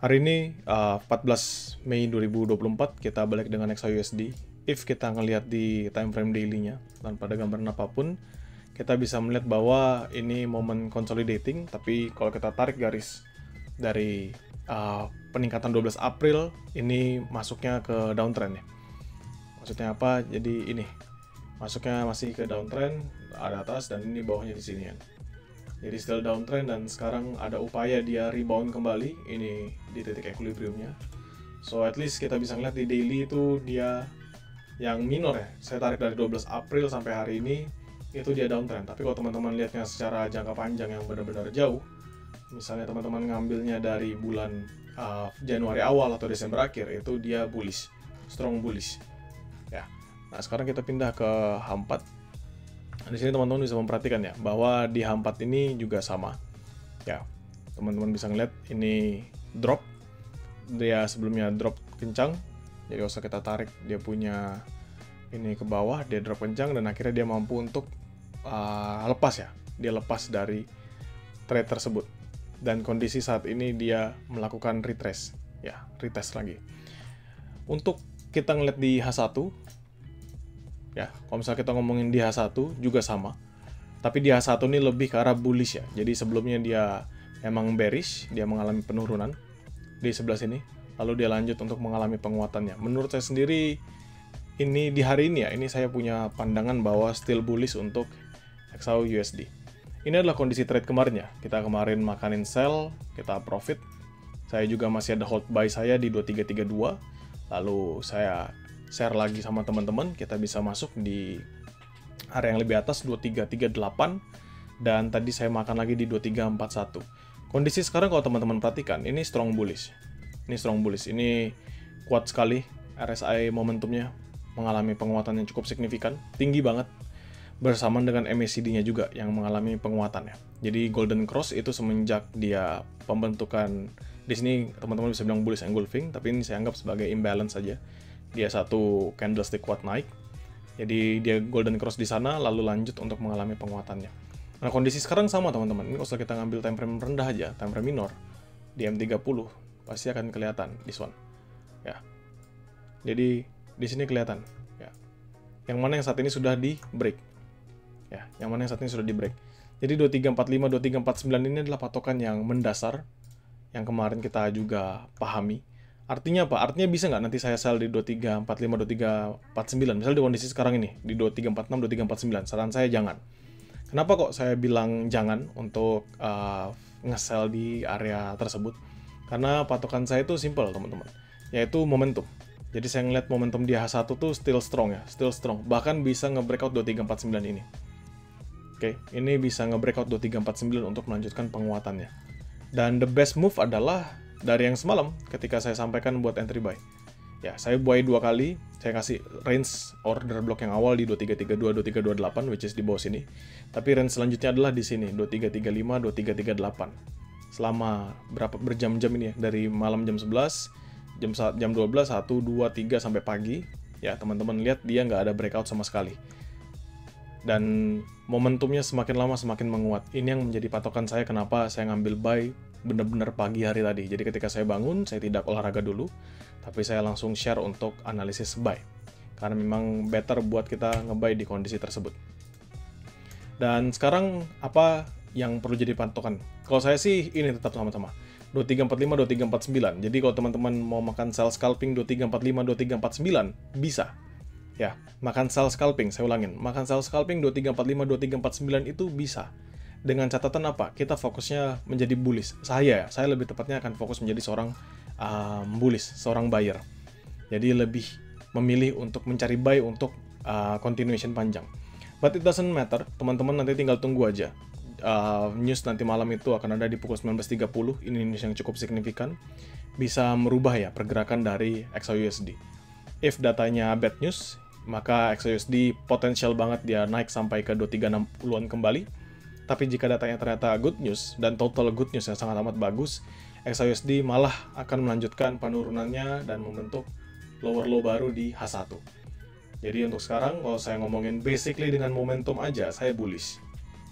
Hari ini 14 Mei 2024 kita balik dengan XAUSD. If kita ngelihat di time frame daily-nya tanpa ada gambaran apapun, kita bisa melihat bahwa ini momen consolidating, tapi kalau kita tarik garis dari peningkatan 12 April, ini masuknya ke downtrend ya. Maksudnya apa? Jadi ini masuknya masih ke downtrend, ada atas dan ini bawahnya di sini kan. Jadi still downtrend dan sekarang ada upaya dia rebound kembali ini di titik equilibriumnya. So at least kita bisa ngeliat di daily itu dia yang minor ya. Saya tarik dari 12 April sampai hari ini itu dia downtrend. Tapi kalau teman-teman lihatnya secara jangka panjang yang benar-benar jauh, misalnya teman-teman ngambilnya dari bulan Januari awal atau Desember akhir, itu dia bullish, strong bullish. Ya. Nah sekarang kita pindah ke H4. Di sini teman-teman bisa memperhatikan ya bahwa di H4 ini juga sama. Ya, teman-teman bisa ngeliat ini drop. Dia sebelumnya drop kencang. Jadi usah kita tarik dia punya ini ke bawah, dia drop kencang dan akhirnya dia mampu untuk lepas ya. Dia lepas dari trade tersebut. Dan kondisi saat ini dia melakukan retrace. Ya, retest lagi. Untuk kita ngeliat di H1 ya, kalau misalnya kita ngomongin di H1 juga sama. Tapi di H1 ini lebih ke arah bullish ya. Jadi sebelumnya dia emang bearish, dia mengalami penurunan di sebelah sini. Lalu dia lanjut untuk mengalami penguatannya. Menurut saya sendiri, ini di hari ini ya, ini saya punya pandangan bahwa still bullish untuk XAUUSD. Ini adalah kondisi trade kemarin ya. Kita kemarin makanin sell, kita profit. Saya juga masih ada hold buy saya di 2332. Lalu saya share lagi sama teman-teman, kita bisa masuk di area yang lebih atas 2338 dan tadi saya makan lagi di 2341. Kondisi sekarang kalau teman-teman perhatikan, ini strong bullish. Ini strong bullish, ini kuat sekali RSI momentumnya mengalami penguatan yang cukup signifikan, tinggi banget. Bersamaan dengan MACD-nya juga yang mengalami penguatannya. Jadi golden cross itu semenjak dia pembentukan di sini teman-teman bisa bilang bullish engulfing, tapi ini saya anggap sebagai imbalance saja. Dia satu candlestick kuat naik, jadi dia golden cross di sana, lalu lanjut untuk mengalami penguatannya. Nah kondisi sekarang sama teman-teman, ini kalau kita ngambil time frame rendah aja, time frame minor, di M30, pasti akan kelihatan, this one. Ya. Jadi di sini kelihatan. Ya. Yang mana yang saat ini sudah di break. Ya, yang mana yang saat ini sudah di break. Jadi 2345, 2349 ini adalah patokan yang mendasar, yang kemarin kita juga pahami. Artinya apa? Artinya bisa nggak nanti saya sell di 2345, 2349? Misalnya di kondisi sekarang ini, di 2346, 2349. Saran saya jangan. Kenapa kok saya bilang jangan untuk nge-sell di area tersebut? Karena patokan saya itu simple, teman-teman. Yaitu momentum. Jadi saya ngeliat momentum di H1 tuh still strong ya, still strong. Bahkan bisa nge-breakout 2349 ini. Oke, ini bisa nge-breakout 2349 untuk melanjutkan penguatannya. Dan the best move adalah dari yang semalam ketika saya sampaikan buat entry buy. Ya, saya buy 2 kali, saya kasih range order block yang awal di 2332, 2328 which is di bawah sini. Tapi range selanjutnya adalah di sini 2335, 2338. Selama berapa berjam-jam ini ya, dari malam jam 11, jam 12, 1, 2, 3 sampai pagi. Ya, teman-teman lihat dia nggak ada breakout sama sekali. Dan momentumnya semakin lama semakin menguat. Ini yang menjadi patokan saya kenapa saya ngambil buy benar-benar pagi hari tadi. Jadi ketika saya bangun, saya tidak olahraga dulu, tapi saya langsung share untuk analisis buy. Karena memang better buat kita nge-buy di kondisi tersebut. Dan sekarang apa yang perlu jadi patokan? Kalau saya sih ini tetap sama-sama. 2345, 2349. Jadi kalau teman-teman mau makan sell scalping 2345, 2349, bisa. Ya, makan sell scalping, saya ulangin. Makan sell scalping 2345, 2349 itu bisa. Dengan catatan apa? Kita fokusnya menjadi bullish. Saya lebih tepatnya akan fokus menjadi seorang bullish, seorang buyer. Jadi lebih memilih untuk mencari buy untuk continuation panjang. But it doesn't matter, teman-teman nanti tinggal tunggu aja. News nanti malam itu akan ada di pukul 19.30, ini news yang cukup signifikan. Bisa merubah ya pergerakan dari XAUUSD. If datanya bad news, maka XAUUSD potensial banget dia naik sampai ke 2360-an kembali. Tapi jika datanya ternyata good news, dan total good news yang sangat amat bagus, XAUUSD malah akan melanjutkan penurunannya dan membentuk lower low baru di H1. Jadi untuk sekarang, kalau saya ngomongin basically dengan momentum aja, saya bullish.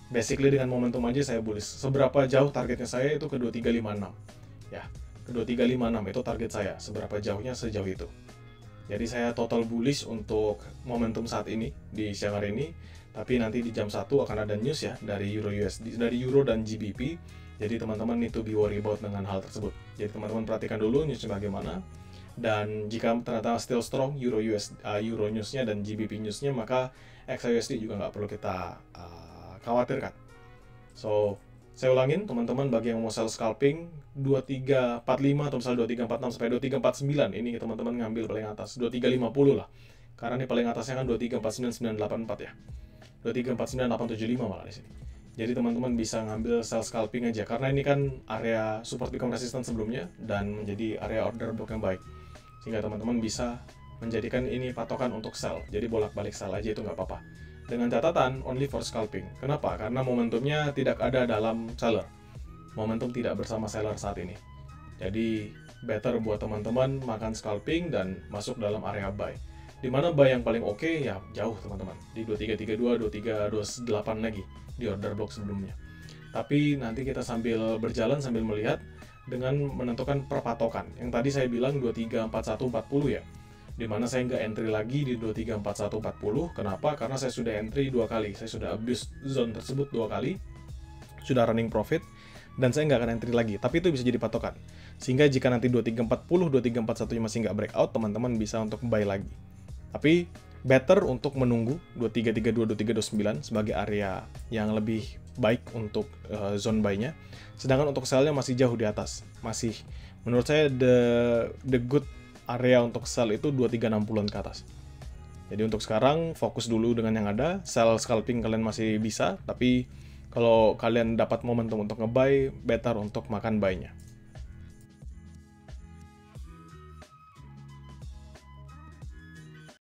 Basically dengan momentum aja saya bullish. Seberapa jauh targetnya saya itu ke 2356. Ya, ke 2356 itu target saya. Seberapa jauhnya sejauh itu. Jadi saya total bullish untuk momentum saat ini di siang hari ini. Tapi nanti di jam 1 akan ada news ya dari Euro USD, dari Euro dan GBP. Jadi teman-teman need to be worry about dengan hal tersebut. Jadi teman-teman perhatikan dulu newsnya bagaimana. Dan jika ternyata still strong Euro newsnya dan GBP newsnya, maka XAUSD juga nggak perlu kita khawatirkan. So, saya ulangin teman-teman, bagi yang mau sell scalping 2345 atau misalnya 2346 sampai 2349, ini teman-teman ngambil paling atas 2350 lah. Karena ini paling atasnya kan 2349984 ya. 2349875 malah di sini. Jadi teman-teman bisa ngambil sell scalping aja karena ini kan area support become resistance sebelumnya dan menjadi area order block yang baik. Sehingga teman-teman bisa menjadikan ini patokan untuk sell. Jadi bolak-balik sell aja itu nggak apa-apa. Dengan catatan only for scalping. Kenapa? Karena momentumnya tidak ada dalam seller. Momentum tidak bersama seller saat ini. Jadi better buat teman-teman makan scalping dan masuk dalam area buy. Dimana buy yang paling oke ya jauh teman-teman, di 2332, 2328 lagi di order block sebelumnya. Tapi nanti kita sambil berjalan sambil melihat dengan menentukan perpatokan. Yang tadi saya bilang 234140 ya, dimana saya nggak entry lagi di 234140. Kenapa? Karena saya sudah entry 2 kali, saya sudah abuse zone tersebut 2 kali, sudah running profit, dan saya nggak akan entry lagi. Tapi itu bisa jadi patokan. Sehingga jika nanti 2340, 2341 masih nggak breakout, teman-teman bisa untuk buy lagi. Tapi better untuk menunggu 2332, 2329 sebagai area yang lebih baik untuk zone buy-nya. Sedangkan untuk sell-nya masih jauh di atas. Masih menurut saya the good area untuk sell itu 2360-an ke atas. Jadi untuk sekarang fokus dulu dengan yang ada. Sell scalping kalian masih bisa, tapi kalau kalian dapat momentum untuk nge-buy, better untuk makan buy-nya.